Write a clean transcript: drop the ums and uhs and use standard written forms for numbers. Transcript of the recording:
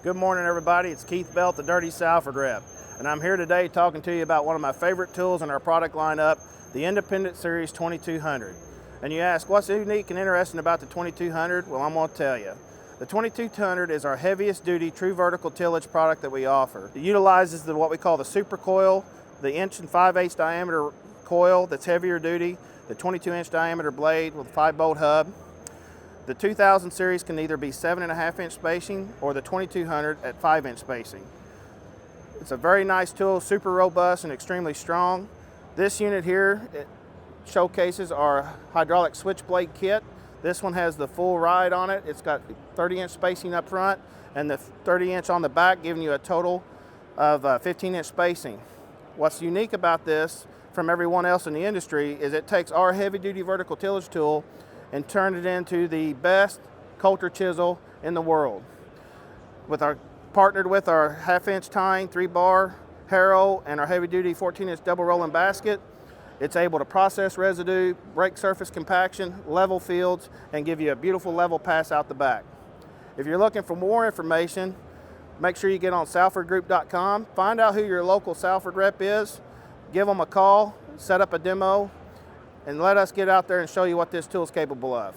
Good morning, everybody. It's Keith Belt, the Dirty Salford Rep, and I'm here today talking to you about one of my favorite tools in our product lineup, the Independent Series 2200. And you ask, what's unique and interesting about the 2200? Well, I'm going to tell you. The 2200 is our heaviest duty true vertical tillage product that we offer. It utilizes what we call the Supercoil, the 1 5/8" diameter coil that's heavier duty, the 22-inch diameter blade with a 5-bolt hub. The 2000 series can either be 7.5-inch spacing or the 2200 at 5-inch spacing. It's a very nice tool, super robust and extremely strong. This unit here, it showcases our hydraulic switchblade kit. This one has the full ride on it. It's got 30-inch spacing up front and the 30-inch on the back, giving you a total of 15-inch spacing. What's unique about this from everyone else in the industry is it takes our heavy-duty vertical tillage tool and turned it into the best coulter chisel in the world. Partnered with our 1/2-inch tine, 3-bar harrow, and our heavy-duty 14-inch double rolling basket, it's able to process residue, break surface compaction, level fields, and give you a beautiful level pass out the back. If you're looking for more information, make sure you get on SalfordGroup.com, find out who your local Salford rep is, give them a call, set up a demo, and let us get out there and show you what this tool is capable of.